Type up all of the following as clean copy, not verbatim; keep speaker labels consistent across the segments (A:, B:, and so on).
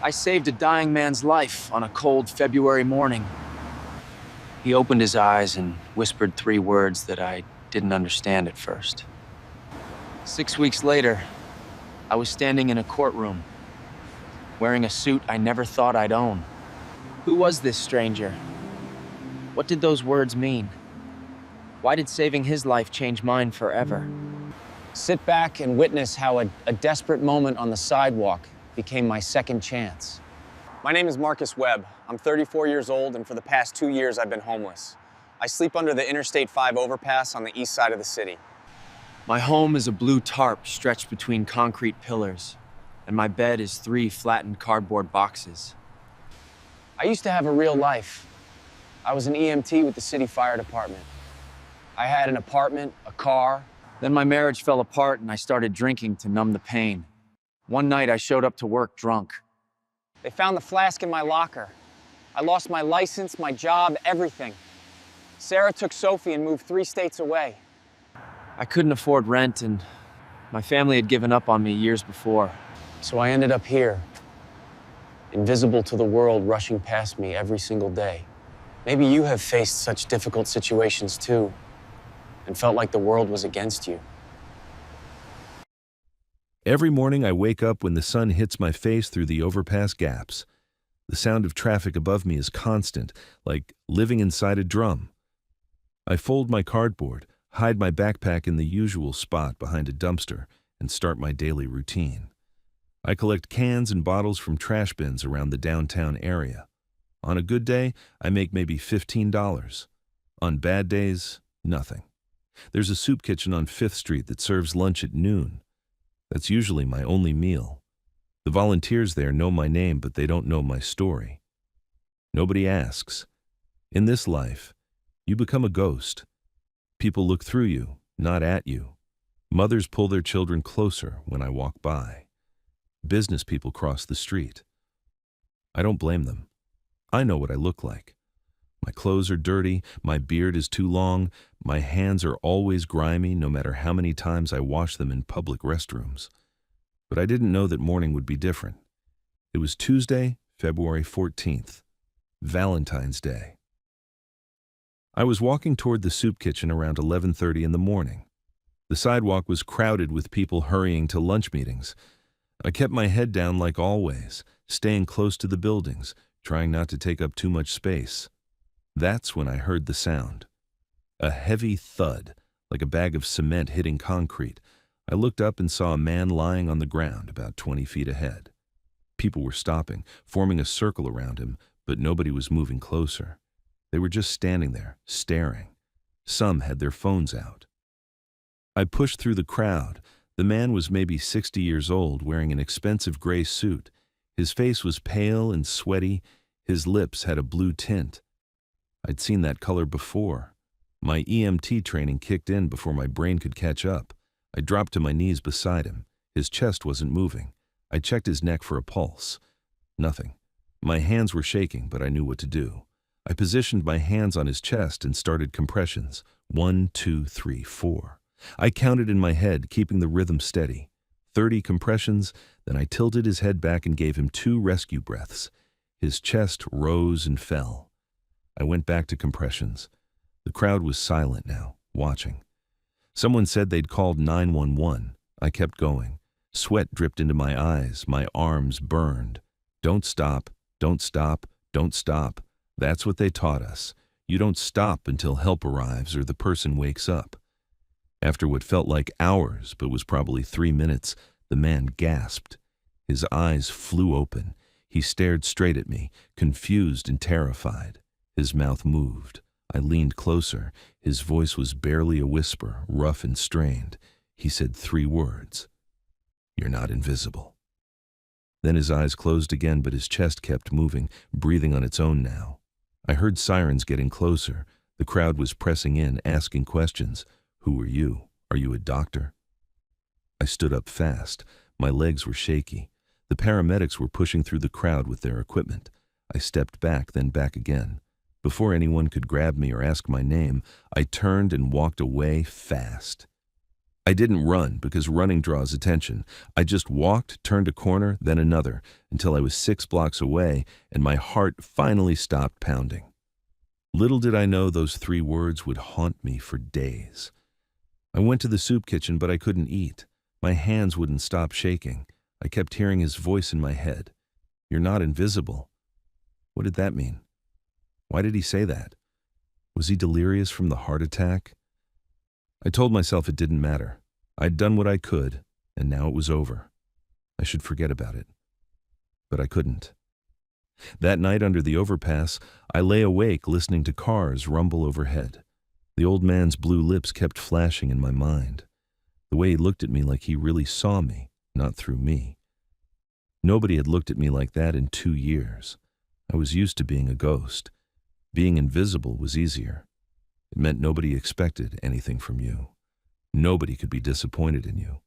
A: I saved a dying man's life on a cold February morning. He opened his eyes and whispered 3 words that I didn't understand at first. 6 weeks later, I was standing in a courtroom, wearing a suit I never thought I'd own. Who was this stranger? What did those words mean? Why did saving his life change mine forever?
B: Sit back and witness how a desperate moment on the sidewalk became my second chance. My name is Marcus Webb. I'm 34 years old, and for the past 2 years, I've been homeless. I sleep under the Interstate 5 overpass on the east side of the city.
A: My home is a blue tarp stretched between concrete pillars, and my bed is 3 flattened cardboard boxes.
B: I used to have a real life. I was an EMT with the city fire department. I had an apartment, a car.
A: Then my marriage fell apart and I started drinking to numb the pain. One night I showed up to work drunk.
B: They found the flask in my locker. I lost my license, my job, everything. Sarah took Sophie and moved 3 states away.
A: I couldn't afford rent and my family had given up on me years before.
B: So I ended up here, invisible to the world, rushing past me every single day. Maybe you have faced such difficult situations too, and felt like the world was against you.
C: Every morning I wake up when the sun hits my face through the overpass gaps. The sound of traffic above me is constant, like living inside a drum. I fold my cardboard, hide my backpack in the usual spot behind a dumpster, and start my daily routine. I collect cans and bottles from trash bins around the downtown area. On a good day, I make maybe $15. On bad days, nothing. There's a soup kitchen on 5th Street that serves lunch at noon. That's usually my only meal. The volunteers there know my name, but they don't know my story. Nobody asks. In this life, you become a ghost. People look through you, not at you. Mothers pull their children closer when I walk by. Business people cross the street. I don't blame them. I know what I look like. My clothes are dirty, my beard is too long, my hands are always grimy no matter how many times I wash them in public restrooms. But I didn't know that morning would be different. It was Tuesday, February 14th, Valentine's Day. I was walking toward the soup kitchen around 11:30 in the morning. The sidewalk was crowded with people hurrying to lunch meetings. I kept my head down like always, staying close to the buildings, trying not to take up too much space. That's when I heard the sound. A heavy thud, like a bag of cement hitting concrete. I looked up and saw a man lying on the ground about 20 feet ahead. People were stopping, forming a circle around him, but nobody was moving closer. They were just standing there, staring. Some had their phones out. I pushed through the crowd. The man was maybe 60 years old, wearing an expensive gray suit. His face was pale and sweaty. His lips had a blue tint. I'd seen that color before. My EMT training kicked in before my brain could catch up. I dropped to my knees beside him. His chest wasn't moving. I checked his neck for a pulse. Nothing. My hands were shaking, but I knew what to do. I positioned my hands on his chest and started compressions. 1, 2, 3, 4. I counted in my head, keeping the rhythm steady. 30 compressions, then I tilted his head back and gave him 2 rescue breaths. His chest rose and fell. I went back to compressions. The crowd was silent now, watching. Someone said they'd called 911. I kept going. Sweat dripped into my eyes. My arms burned. Don't stop, don't stop, don't stop. That's what they taught us. You don't stop until help arrives or the person wakes up. After what felt like hours, but was probably 3 minutes, the man gasped. His eyes flew open. He stared straight at me, confused and terrified. His mouth moved. I leaned closer. His voice was barely a whisper, rough and strained. He said 3 words. You're not invisible. Then his eyes closed again, but his chest kept moving, breathing on its own now. I heard sirens getting closer. The crowd was pressing in, asking questions. Who are you? Are you a doctor? I stood up fast. My legs were shaky. The paramedics were pushing through the crowd with their equipment. I stepped back, then back again. Before anyone could grab me or ask my name, I turned and walked away fast. I didn't run because running draws attention. I just walked, turned a corner, then another, until I was 6 blocks away and my heart finally stopped pounding. Little did I know those 3 words would haunt me for days. I went to the soup kitchen, but I couldn't eat. My hands wouldn't stop shaking. I kept hearing his voice in my head. "You're not invisible." What did that mean? Why did he say that? Was he delirious from the heart attack? I told myself it didn't matter. I'd done what I could, and now it was over. I should forget about it. But I couldn't. That night under the overpass, I lay awake listening to cars rumble overhead. The old man's blue lips kept flashing in my mind. The way he looked at me like he really saw me, not through me. Nobody had looked at me like that in 2 years. I was used to being a ghost. Being invisible was easier. It meant nobody expected anything from you. Nobody could be disappointed in you.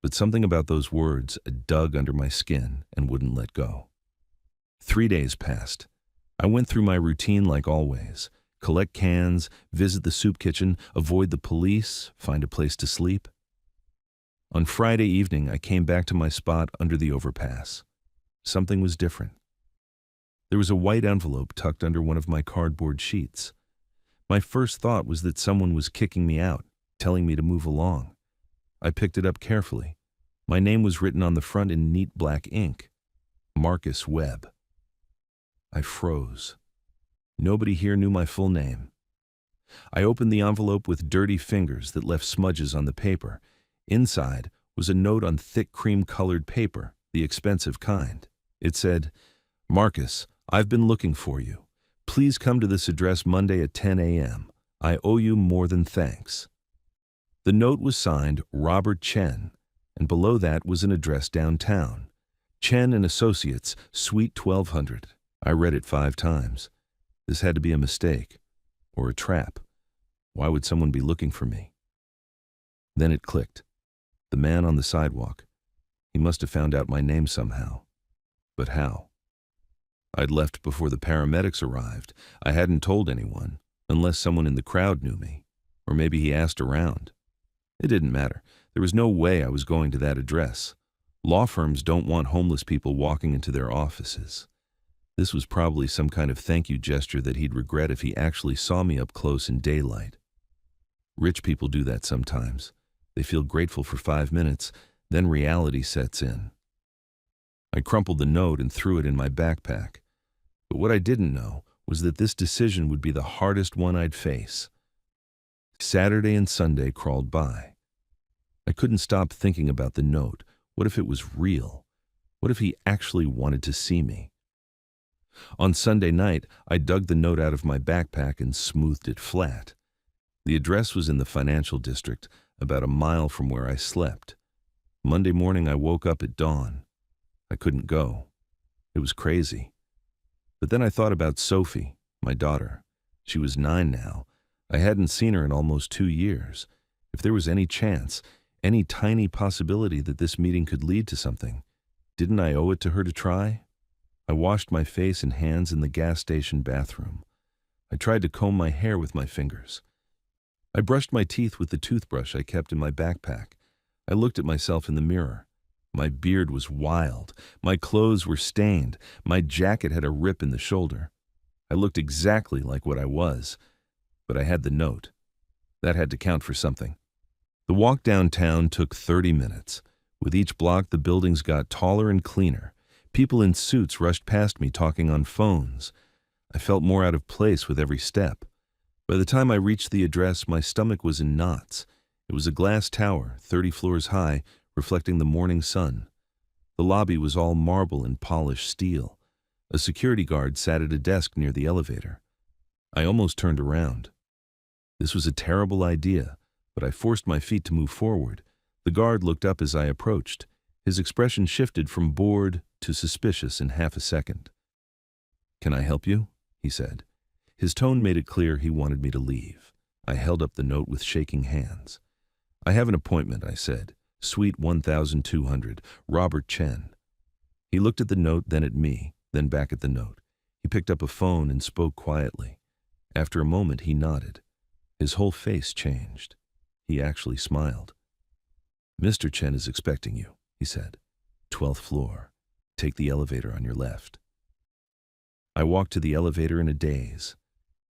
C: But something about those words dug under my skin and wouldn't let go. 3 days passed. I went through my routine like always. Collect cans, visit the soup kitchen, avoid the police, find a place to sleep. On Friday evening, I came back to my spot under the overpass. Something was different. There was a white envelope tucked under one of my cardboard sheets. My first thought was that someone was kicking me out, telling me to move along. I picked it up carefully. My name was written on the front in neat black ink. Marcus Webb. I froze. Nobody here knew my full name. I opened the envelope with dirty fingers that left smudges on the paper. Inside was a note on thick cream-colored paper, the expensive kind. It said, "Marcus, I've been looking for you. Please come to this address Monday at 10 a.m. I owe you more than thanks." The note was signed Robert Chen, and below that was an address downtown. Chen and Associates, Suite 1200. I read it 5 times. This had to be a mistake, or a trap. Why would someone be looking for me? Then it clicked. The man on the sidewalk. He must have found out my name somehow. But how? I'd left before the paramedics arrived. I hadn't told anyone, unless someone in the crowd knew me. Or maybe he asked around. It didn't matter. There was no way I was going to that address. Law firms don't want homeless people walking into their offices. This was probably some kind of thank you gesture that he'd regret if he actually saw me up close in daylight. Rich people do that sometimes. They feel grateful for 5 minutes, then reality sets in. I crumpled the note and threw it in my backpack. But what I didn't know was that this decision would be the hardest one I'd face. Saturday and Sunday crawled by. I couldn't stop thinking about the note. What if it was real? What if he actually wanted to see me? On Sunday night, I dug the note out of my backpack and smoothed it flat. The address was in the financial district, about a mile from where I slept. Monday morning, I woke up at dawn. I couldn't go. It was crazy. But then I thought about Sophie, my daughter. She was 9 now. I hadn't seen her in almost 2 years. If there was any chance, any tiny possibility that this meeting could lead to something, didn't I owe it to her to try? I washed my face and hands in the gas station bathroom. I tried to comb my hair with my fingers. I brushed my teeth with the toothbrush I kept in my backpack. I looked at myself in the mirror. My beard was wild. My clothes were stained. My jacket had a rip in the shoulder. I looked exactly like what I was, but I had the note. That had to count for something. The walk downtown took 30 minutes. With each block, the buildings got taller and cleaner. People in suits rushed past me talking on phones. I felt more out of place with every step. By the time I reached the address, my stomach was in knots. It was a glass tower, 30 floors high, reflecting the morning sun. The lobby was all marble and polished steel. A security guard sat at a desk near the elevator. I almost turned around. This was a terrible idea, but I forced my feet to move forward. The guard looked up as I approached. His expression shifted from bored to suspicious in half a second. "Can I help you?" he said. His tone made it clear he wanted me to leave. I held up the note with shaking hands. "I have an appointment," I said. "Suite 1200, Robert Chen." He looked at the note, then at me, then back at the note. He picked up a phone and spoke quietly. After a moment, he nodded. His whole face changed. He actually smiled. Mr. Chen is expecting you, he said. 12th floor. Take the elevator on your left. I walked to the elevator in a daze.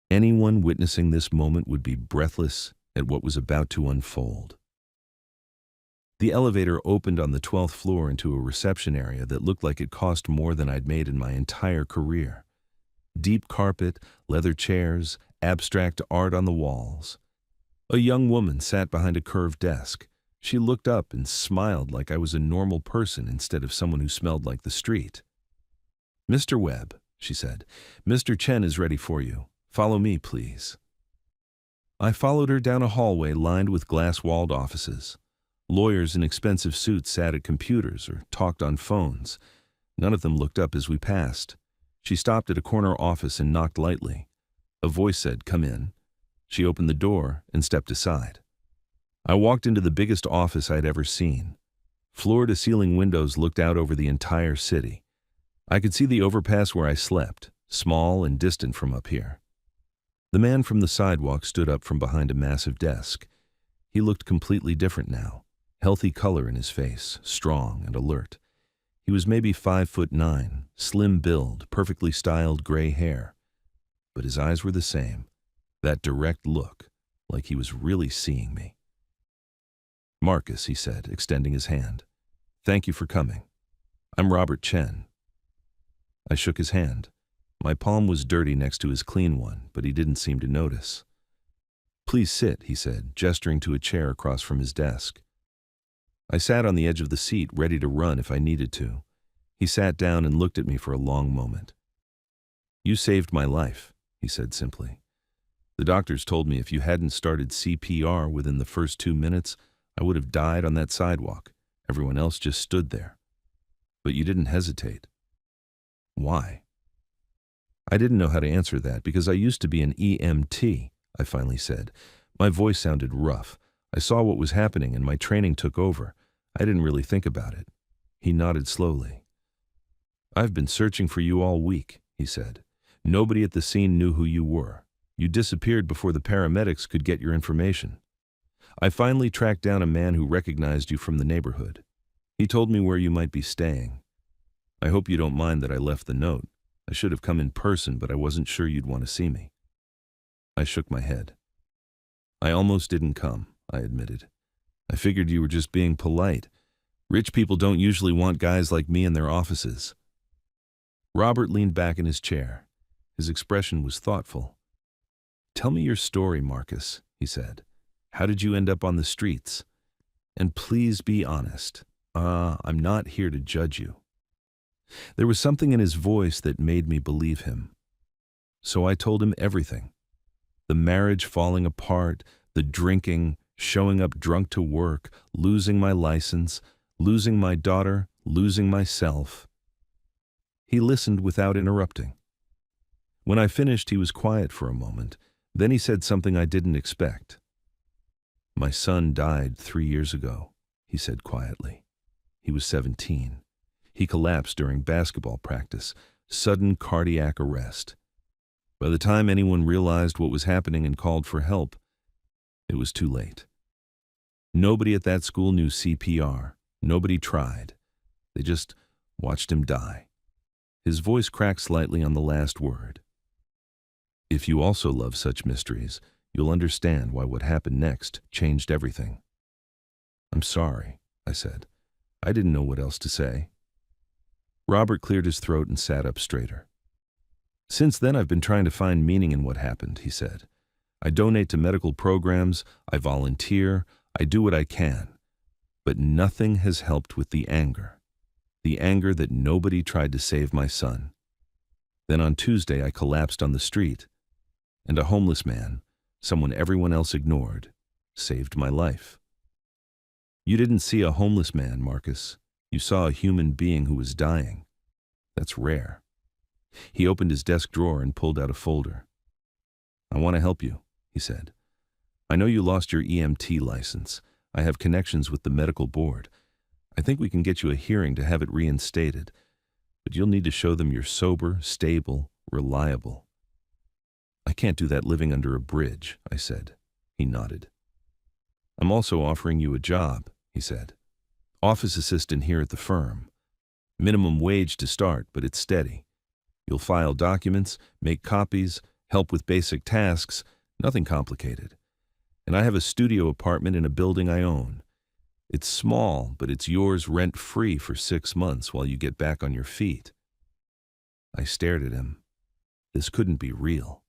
C: Anyone witnessing this moment would be breathless at what was about to unfold. The elevator opened on the 12th floor into a reception area that looked like it cost more than I'd made in my entire career. Deep carpet, leather chairs, abstract art on the walls. A young woman sat behind a curved desk. She looked up and smiled like I was a normal person instead of someone who smelled like the street. "Mr. Webb," she said, "Mr. Chen is ready for you. Follow me, please." I followed her down a hallway lined with glass-walled offices. Lawyers in expensive suits sat at computers or talked on phones. None of them looked up as we passed. She stopped at a corner office and knocked lightly. A voice said, "Come in." She opened the door and stepped aside. I walked into the biggest office I'd ever seen. Floor-to-ceiling windows looked out over the entire city. I could see the overpass where I slept, small and distant from up here. The man from the sidewalk stood up from behind a massive desk. He looked completely different now, healthy color in his face, strong and alert. He was maybe 5'9", slim build, perfectly styled gray hair. But his eyes were the same, that direct look, like he was really seeing me. "Marcus," he said, extending his hand. "Thank you for coming. I'm Robert Chen." I shook his hand. My palm was dirty next to his clean one, but he didn't seem to notice. "Please sit," he said, gesturing to a chair across from his desk. I sat on the edge of the seat, ready to run if I needed to. He sat down and looked at me for a long moment. "You saved my life," he said simply. "The doctors told me if you hadn't started CPR within the first 2 minutes, I would have died on that sidewalk. Everyone else just stood there. But you didn't hesitate. Why?" "I didn't know how to answer that because I used to be an EMT," I finally said. My voice sounded rough. I saw what was happening and my training took over. I didn't really think about it. He nodded slowly. "I've been searching for you all week," he said. "Nobody at the scene knew who you were. You disappeared before the paramedics could get your information. I finally tracked down a man who recognized you from the neighborhood. He told me where you might be staying. I hope you don't mind that I left the note. I should have come in person, but I wasn't sure you'd want to see me." I shook my head. "I almost didn't come," I admitted. "I figured you were just being polite. Rich people don't usually want guys like me in their offices." Robert leaned back in his chair. His expression was thoughtful. "Tell me your story, Marcus," he said. "How did you end up on the streets? And please be honest. I'm not here to judge you." There was something in his voice that made me believe him. So I told him everything. The marriage falling apart, the drinking, showing up drunk to work, losing my license, losing my daughter, losing myself. He listened without interrupting. When I finished, he was quiet for a moment. Then he said something I didn't expect. "My son died 3 years ago," he said quietly. He was 17. He collapsed during basketball practice, sudden cardiac arrest. By the time anyone realized what was happening and called for help, it was too late. Nobody at that school knew CPR. Nobody tried. They just watched him die. His voice cracked slightly on the last word. "If you also love such mysteries, you'll understand why what happened next changed everything." "I'm sorry," I said. "I didn't know what else to say." Robert cleared his throat and sat up straighter. "Since then, I've been trying to find meaning in what happened," he said. "I donate to medical programs, I volunteer, I do what I can. But nothing has helped with the anger that nobody tried to save my son. Then on Tuesday, I collapsed on the street, and a homeless man, someone everyone else ignored, saved my life." "You didn't see a homeless man, Marcus. You saw a human being who was dying. That's rare." He opened his desk drawer and pulled out a folder. "I want to help you," he said. "I know you lost your EMT license. I have connections with the medical board. I think we can get you a hearing to have it reinstated. But you'll need to show them you're sober, stable, reliable." "I can't do that living under a bridge," I said. He nodded. "I'm also offering you a job," he he said. Office assistant here at the firm. Minimum wage to start, but it's steady. You'll file documents, make copies, help with basic tasks, nothing complicated. And I have a studio apartment in a building I own. It's small, but it's yours rent-free for 6 months while you get back on your feet. I stared at him. This couldn't be real.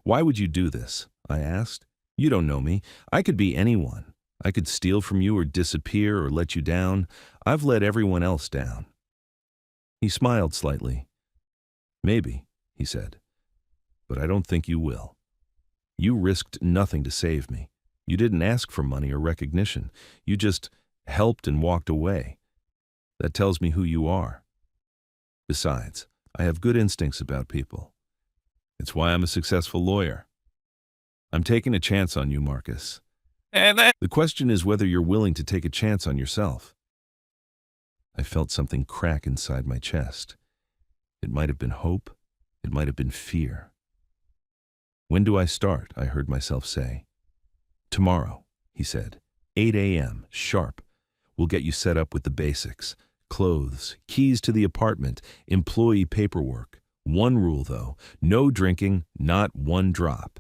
C: Why would you do this? I asked. You don't know me. I could be anyone. I could steal from you or disappear or let you down. I've let everyone else down. He smiled slightly. Maybe, he said, but I don't think you will. You risked nothing to save me. You didn't ask for money or recognition. You just helped and walked away. That tells me who you are. Besides, I have good instincts about people. It's why I'm a successful lawyer. I'm taking a chance on you, Marcus. The question is whether you're willing to take a chance on yourself. I felt something crack inside my chest. It might have been hope. It might have been fear. When do I start? I heard myself say. Tomorrow, he said. 8 a.m., sharp. We'll get you set up with the basics. Clothes, keys to the apartment, employee paperwork. One rule, though, no drinking, not one drop.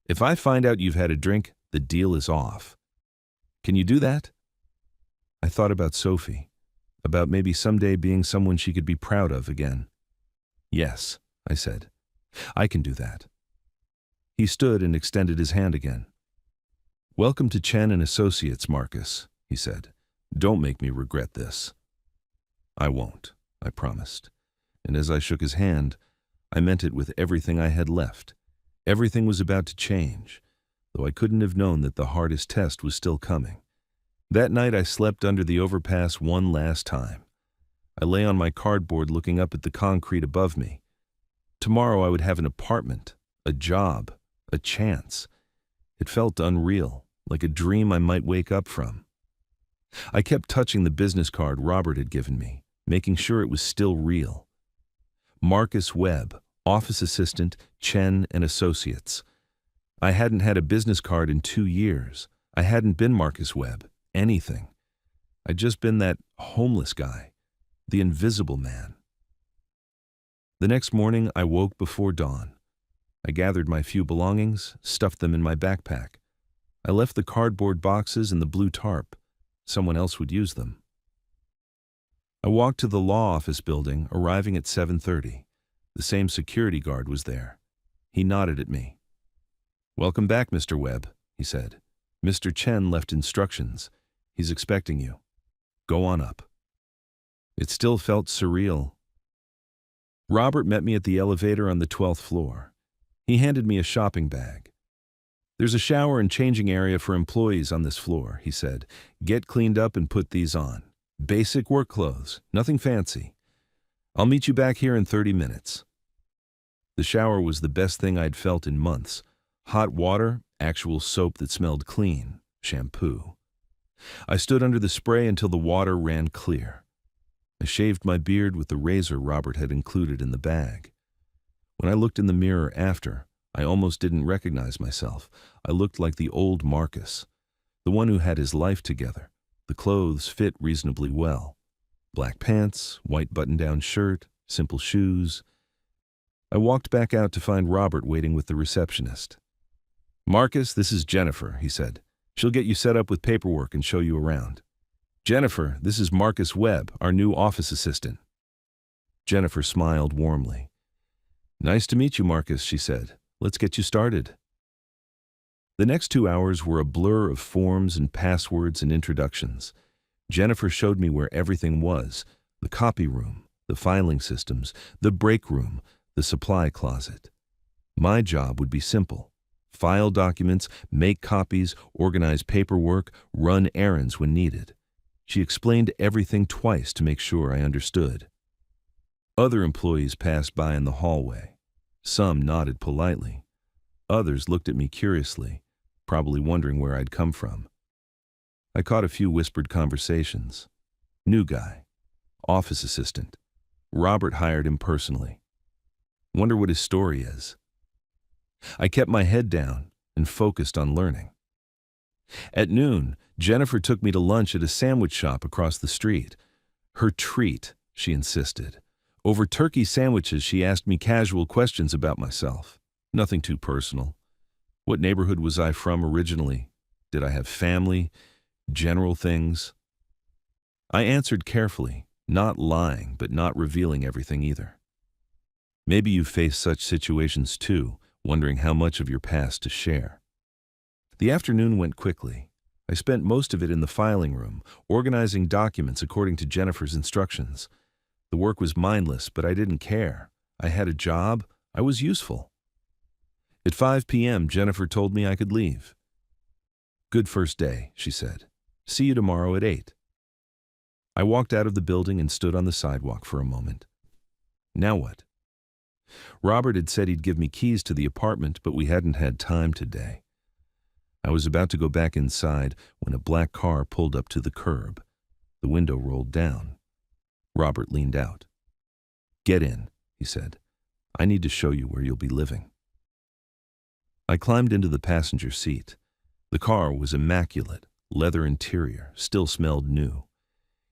C: If I find out you've had a drink, the deal is off. Can you do that? I thought about Sophie, about maybe someday being someone she could be proud of again. Yes, I said. I can do that. He stood and extended his hand again. Welcome to Chen and Associates, Marcus, he said. Don't make me regret this. I won't, I promised. And as I shook his hand, I meant it with everything I had left. Everything was about to change, though I couldn't have known that the hardest test was still coming. That night I slept under the overpass one last time. I lay on my cardboard looking up at the concrete above me. Tomorrow I would have an apartment, a job, a chance. It felt unreal, like a dream I might wake up from. I kept touching the business card Robert had given me, making sure it was still real. Marcus Webb, office assistant, Chen and Associates. I hadn't had a business card in 2 years. I hadn't been Marcus Webb, anything. I'd just been that homeless guy, the invisible man. The next morning, I woke before dawn. I gathered my few belongings, stuffed them in my backpack. I left the cardboard boxes and the blue tarp. Someone else would use them. I walked to the law office building, arriving at 7:30. The same security guard was there. He nodded at me. Welcome back, Mr. Webb, he said. Mr. Chen left instructions. He's expecting you. Go on up. It still felt surreal. Robert met me at the elevator on the 12th floor. He handed me a shopping bag. There's a shower and changing area for employees on this floor, he said. Get cleaned up and put these on. Basic work clothes, nothing fancy. I'll meet you back here in 30 minutes. The shower was the best thing I'd felt in months. Hot water, actual soap that smelled clean, shampoo. I stood under the spray until the water ran clear. I shaved my beard with the razor Robert had included in the bag. When I looked in the mirror after, I almost didn't recognize myself. I looked like the old Marcus, the one who had his life together. The clothes fit reasonably well. Black pants, white button-down shirt, simple shoes. I walked back out to find Robert waiting with the receptionist. Marcus, this is Jennifer, he said. She'll get you set up with paperwork and show you around. Jennifer, this is Marcus Webb, our new office assistant. Jennifer smiled warmly. Nice to meet you, Marcus, she said. Let's get you started. The next 2 hours were a blur of forms and passwords and introductions. Jennifer showed me where everything was, the copy room, the filing systems, the break room, the supply closet. My job would be simple. File documents, make copies, organize paperwork, run errands when needed. She explained everything twice to make sure I understood. Other employees passed by in the hallway. Some nodded politely. Others looked at me curiously, probably wondering where I'd come from. I caught a few whispered conversations. New guy. Office assistant. Robert hired him personally. Wonder what his story is. I kept my head down and focused on learning. At noon, Jennifer took me to lunch at a sandwich shop across the street. Her treat, she insisted. Over turkey sandwiches, she asked me casual questions about myself. Nothing too personal. What neighborhood was I from originally? Did I have family? General things. I answered carefully, not lying, but not revealing everything either. Maybe you face such situations too, wondering how much of your past to share. The afternoon went quickly. I spent most of it in the filing room, organizing documents according to Jennifer's instructions. The work was mindless, but I didn't care. I had a job. I was useful. At 5 p.m., Jennifer told me I could leave. "Good first day," she said. "See you tomorrow at 8. I walked out of the building and stood on the sidewalk for a moment. Now what? Robert had said he'd give me keys to the apartment, but we hadn't had time today. I was about to go back inside when a black car pulled up to the curb. The window rolled down. Robert leaned out. "Get in," he said. "I need to show you where you'll be living." I climbed into the passenger seat. The car was immaculate, leather interior, still smelled new.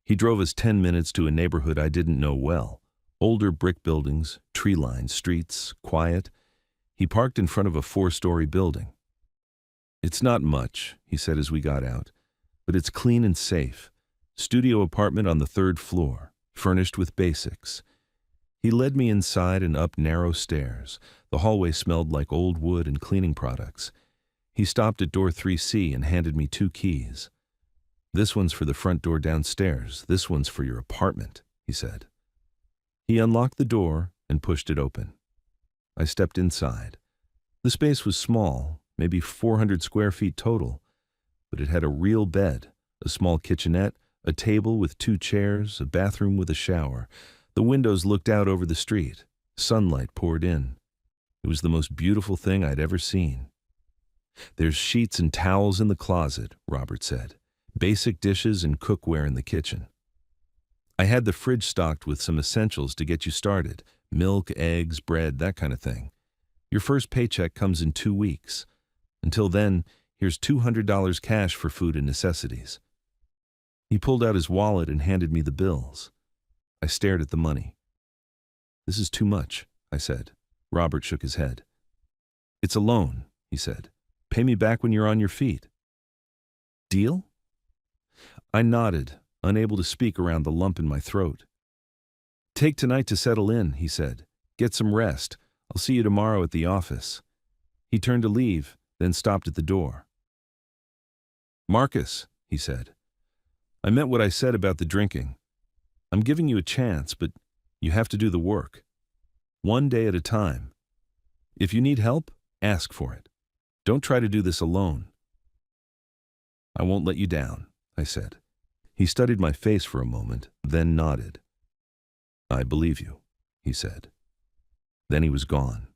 C: He drove us 10 minutes to a neighborhood I didn't know well. Older brick buildings, tree-lined streets, quiet. He parked in front of a 4-story building. "It's not much," he said as we got out, "but it's clean and safe. Studio apartment on the 3rd floor, furnished with basics." He led me inside and up narrow stairs. The hallway smelled like old wood and cleaning products. He stopped at door 3C and handed me 2 keys. "This one's for the front door downstairs. This one's for your apartment," he said. He unlocked the door and pushed it open. I stepped inside. The space was small, maybe 400 square feet total, but it had a real bed, a small kitchenette, a table with 2 chairs, a bathroom with a shower. The windows looked out over the street. Sunlight poured in. It was the most beautiful thing I'd ever seen. "There's sheets and towels in the closet," Robert said. "Basic dishes and cookware in the kitchen." I had the fridge stocked with some essentials to get you started. Milk, eggs, bread, that kind of thing. Your first paycheck comes in 2 weeks. Until then, here's $200 cash for food and necessities. He pulled out his wallet and handed me the bills. I stared at the money. "This is too much," I said. Robert shook his head. "It's a loan," he said. "Pay me back when you're on your feet." "Deal?" I nodded, unable to speak around the lump in my throat. "Take tonight to settle in," he said. "Get some rest. I'll see you tomorrow at the office." He turned to leave, then stopped at the door. "Marcus," he said, "I meant what I said about the drinking. I'm giving you a chance, but you have to do the work. 1 day at a time. If you need help, ask for it. Don't try to do this alone." "I won't let you down," I said. He studied my face for a moment, then nodded. "I believe you," he said. Then he was gone.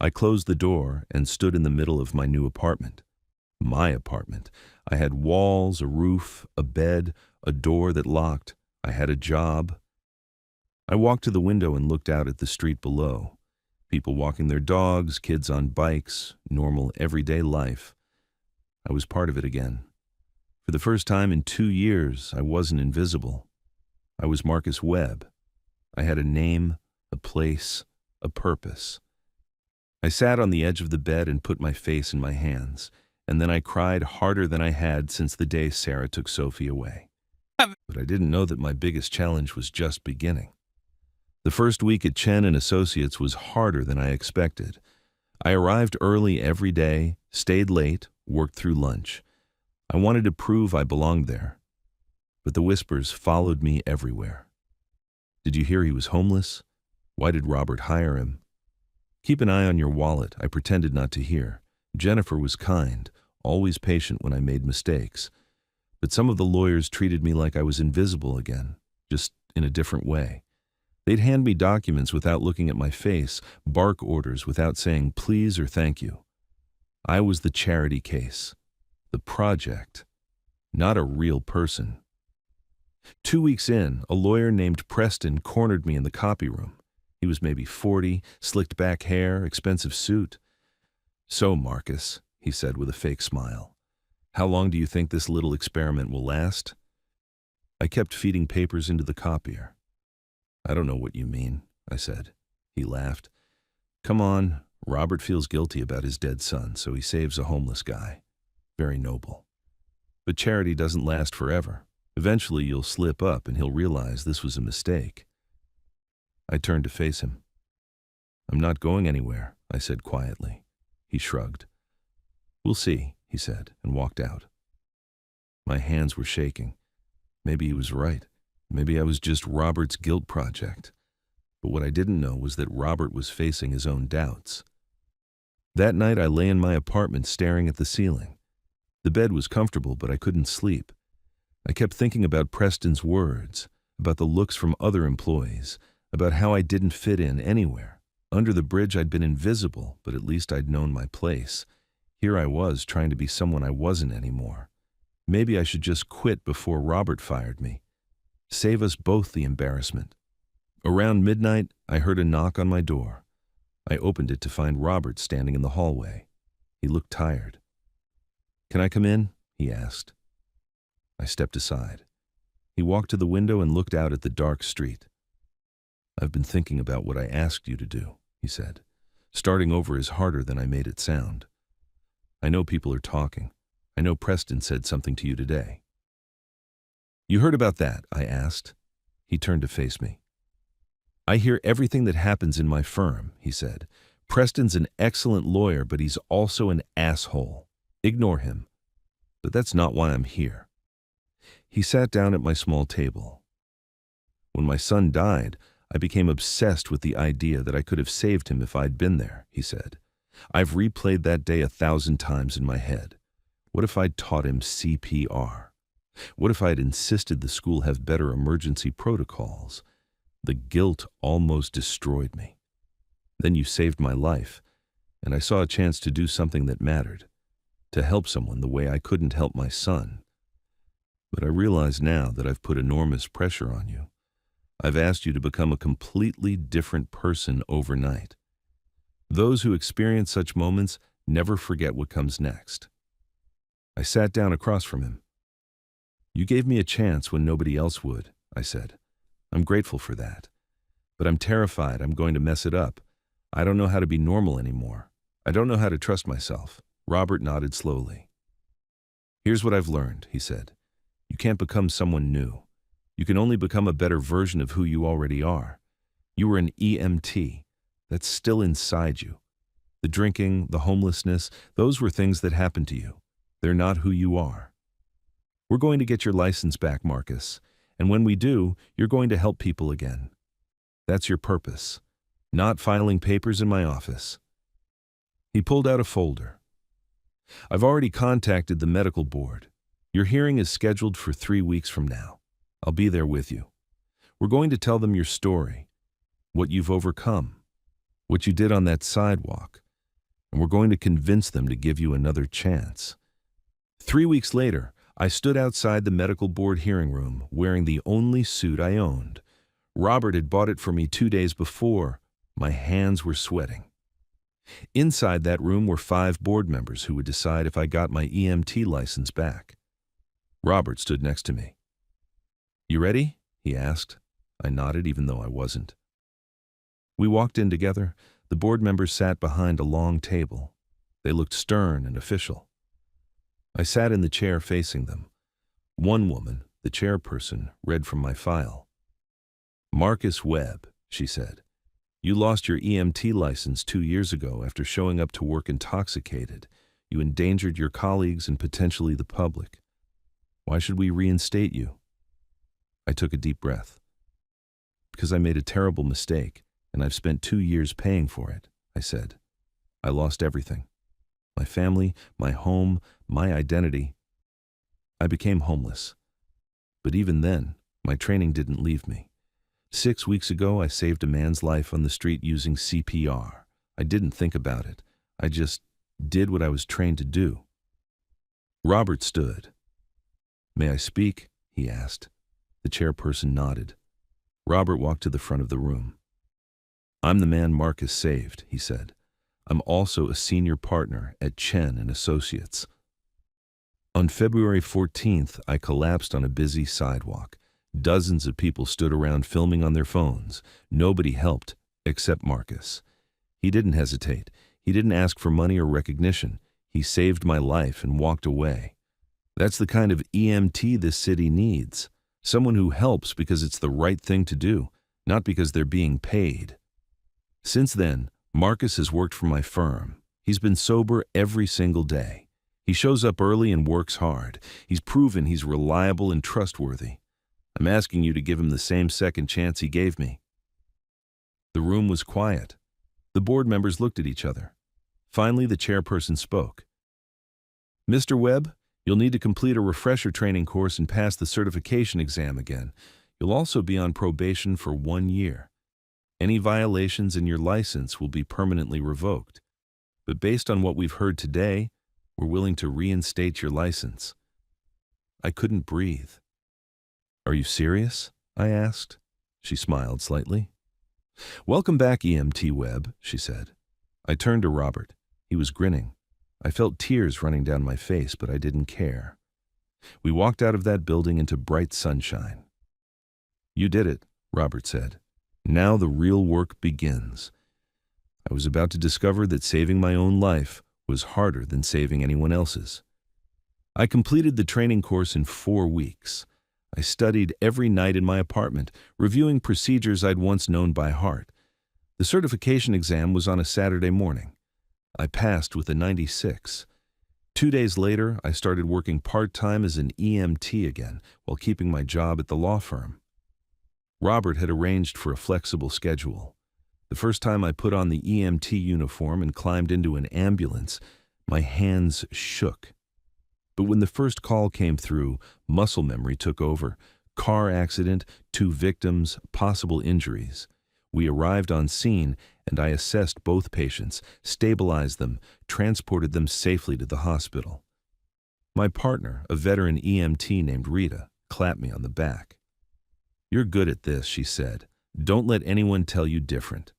C: I closed the door and stood in the middle of my new apartment. My apartment. I had walls, a roof, a bed, a door that locked. I had a job. I walked to the window and looked out at the street below. People walking their dogs, kids on bikes, normal, everyday life. I was part of it again. For the first time in 2 years, I wasn't invisible. I was Marcus Webb. I had a name, a place, a purpose. I sat on the edge of the bed and put my face in my hands, and then I cried harder than I had since the day Sarah took Sophie away. But I didn't know that my biggest challenge was just beginning. The first week at Chen and Associates was harder than I expected. I arrived early every day, stayed late, worked through lunch. I wanted to prove I belonged there. But the whispers followed me everywhere. Did you hear he was homeless? Why did Robert hire him? Keep an eye on your wallet, I pretended not to hear. Jennifer was kind, always patient when I made mistakes. But some of the lawyers treated me like I was invisible again, just in a different way. They'd hand me documents without looking at my face, bark orders without saying please or thank you. I was the charity case, the project, not a real person. 2 weeks in, a lawyer named Preston cornered me in the copy room. He was maybe 40, slicked back hair, expensive suit. "So, Marcus," he said with a fake smile, How long do you think this little experiment will last? I kept feeding papers into the copier. I don't know what you mean, I said. He laughed. Come on, Robert feels guilty about his dead son, so he saves a homeless guy. Very noble. But charity doesn't last forever. Eventually you'll slip up and he'll realize this was a mistake. I turned to face him. I'm not going anywhere, I said quietly. He shrugged. We'll see, he said, and walked out. My hands were shaking. Maybe he was right. Maybe I was just Robert's guilt project. But what I didn't know was that Robert was facing his own doubts. That night I lay in my apartment staring at the ceiling. The bed was comfortable, but I couldn't sleep. I kept thinking about Preston's words, about the looks from other employees, about how I didn't fit in anywhere. Under the bridge I'd been invisible, but at least I'd known my place. Here I was trying to be someone I wasn't anymore. Maybe I should just quit before Robert fired me. Save us both the embarrassment. Around midnight, I heard a knock on my door. I opened it to find Robert standing in the hallway. He looked tired. Can I come in? He asked. I stepped aside. He walked to the window and looked out at the dark street. I've been thinking about what I asked you to do, he said. Starting over is harder than I made it sound. I know people are talking. I know Preston said something to you today. You heard about that? I asked. He turned to face me. I hear everything that happens in my firm, he said. Preston's an excellent lawyer, but he's also an asshole. Ignore him. But that's not why I'm here. He sat down at my small table. When my son died, I became obsessed with the idea that I could have saved him if I'd been there, he said. I've replayed that day 1,000 times in my head. What if I'd taught him CPR? What if I'd insisted the school have better emergency protocols? The guilt almost destroyed me. Then you saved my life, and I saw a chance to do something that mattered, to help someone the way I couldn't help my son. But I realize now that I've put enormous pressure on you. I've asked you to become a completely different person overnight. Those who experience such moments never forget what comes next. I sat down across from him. You gave me a chance when nobody else would, I said. I'm grateful for that. But I'm terrified I'm going to mess it up. I don't know how to be normal anymore. I don't know how to trust myself. Robert nodded slowly. Here's what I've learned, he said. You can't become someone new. You can only become a better version of who you already are. You were an EMT. That's still inside you. The drinking, the homelessness, those were things that happened to you. They're not who you are. We're going to get your license back, Marcus. And when we do, you're going to help people again. That's your purpose. Not filing papers in my office. He pulled out a folder. I've already contacted the medical board. Your hearing is scheduled for 3 weeks from now. I'll be there with you. We're going to tell them your story, what you've overcome, what you did on that sidewalk, and we're going to convince them to give you another chance. 3 weeks later, I stood outside the medical board hearing room wearing the only suit I owned. Robert had bought it for me 2 days before. My hands were sweating. Inside that room were 5 board members who would decide if I got my EMT license back. Robert stood next to me. You ready? He asked. I nodded even though I wasn't. We walked in together. The board members sat behind a long table. They looked stern and official. I sat in the chair facing them. One woman, the chairperson, read from my file. Marcus Webb, she said. You lost your EMT license 2 years ago after showing up to work intoxicated. You endangered your colleagues and potentially the public. Why should we reinstate you? I took a deep breath. Because I made a terrible mistake, and I've spent 2 years paying for it, I said. I lost everything. My family, my home, my identity. I became homeless. But even then, my training didn't leave me. 6 weeks ago, I saved a man's life on the street using CPR. I didn't think about it. I just did what I was trained to do. Robert stood. May I speak? He asked. The chairperson nodded. Robert walked to the front of the room. I'm the man Marcus saved, he said. I'm also a senior partner at Chen and Associates. On February 14th, I collapsed on a busy sidewalk. Dozens of people stood around filming on their phones. Nobody helped, except Marcus. He didn't hesitate. He didn't ask for money or recognition. He saved my life and walked away. That's the kind of EMT this city needs. Someone who helps because it's the right thing to do, not because they're being paid. Since then, Marcus has worked for my firm. He's been sober every single day. He shows up early and works hard. He's proven he's reliable and trustworthy. I'm asking you to give him the same second chance he gave me. The room was quiet. The board members looked at each other. Finally, the chairperson spoke. Mr. Webb, you'll need to complete a refresher training course and pass the certification exam again. You'll also be on probation for 1 year. Any violations in your license will be permanently revoked. But based on what we've heard today, we're willing to reinstate your license. I couldn't breathe. Are you serious? I asked. She smiled slightly. Welcome back, EMT Webb, she said. I turned to Robert. He was grinning. I felt tears running down my face, but I didn't care. We walked out of that building into bright sunshine. You did it, Robert said. Now the real work begins. I was about to discover that saving my own life was harder than saving anyone else's. I completed the training course in 4 weeks. I studied every night in my apartment, reviewing procedures I'd once known by heart. The certification exam was on a Saturday morning. I passed with a 96. 2 days later, I started working part-time as an EMT again, while keeping my job at the law firm. Robert had arranged for a flexible schedule. The first time I put on the EMT uniform and climbed into an ambulance, my hands shook. But when the first call came through, muscle memory took over. Car accident, 2 victims, possible injuries. We arrived on scene, and I assessed both patients, stabilized them, transported them safely to the hospital. My partner, a veteran EMT named Rita, clapped me on the back. You're good at this, she said. Don't let anyone tell you different.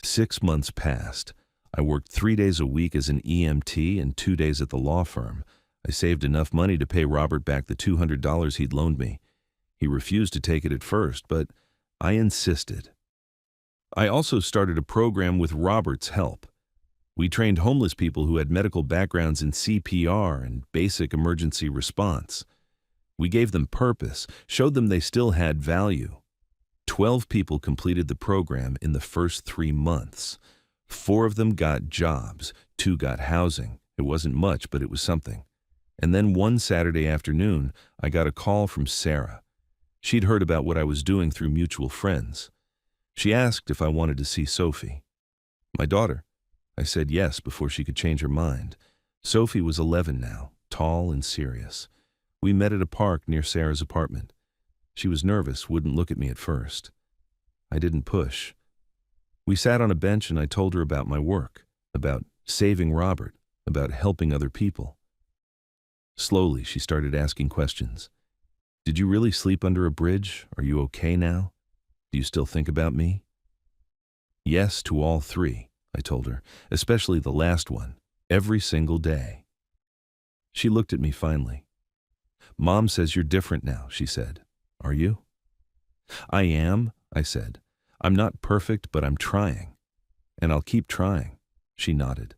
C: 6 months passed. I worked 3 days a week as an EMT and 2 days at the law firm. I saved enough money to pay Robert back the $200 he'd loaned me. He refused to take it at first, but I insisted. I also started a program with Robert's help. We trained homeless people who had medical backgrounds in CPR and basic emergency response. We gave them purpose, showed them they still had value. 12 people completed the program in the first 3 months. 4 of them got jobs, 2 got housing. It wasn't much, but it was something. And then one Saturday afternoon, I got a call from Sarah. She'd heard about what I was doing through mutual friends. She asked if I wanted to see Sophie. My daughter. I said yes before she could change her mind. Sophie was 11 now, tall and serious. We met at a park near Sarah's apartment. She was nervous, wouldn't look at me at first. I didn't push. We sat on a bench and I told her about my work, about saving Robert, about helping other people. Slowly, she started asking questions. Did you really sleep under a bridge? Are you okay now? Do you still think about me? Yes to all 3, I told her, especially the last one, every single day. She looked at me finally. Mom says you're different now, she said. Are you? I am, I said. I'm not perfect, but I'm trying. And I'll keep trying. She nodded.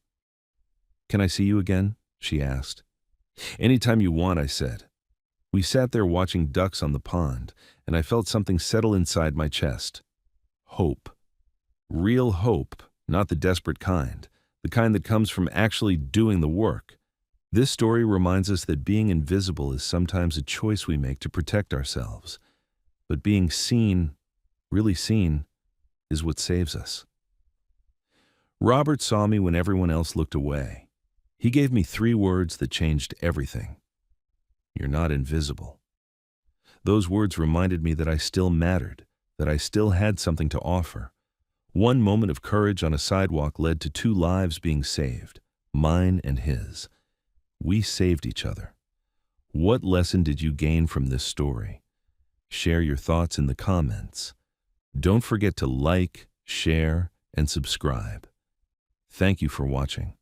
C: Can I see you again? She asked. Anytime you want, I said. We sat there watching ducks on the pond, and I felt something settle inside my chest. Hope. Real hope, not the desperate kind, the kind that comes from actually doing the work. This story reminds us that being invisible is sometimes a choice we make to protect ourselves. But being seen, really seen, is what saves us. Robert saw me when everyone else looked away. He gave me 3 words that changed everything. You're not invisible. Those words reminded me that I still mattered, that I still had something to offer. One moment of courage on a sidewalk led to 2 lives being saved, mine and his. We saved each other. What lesson did you gain from this story? Share your thoughts in the comments. Don't forget to like, share, and subscribe. Thank you for watching.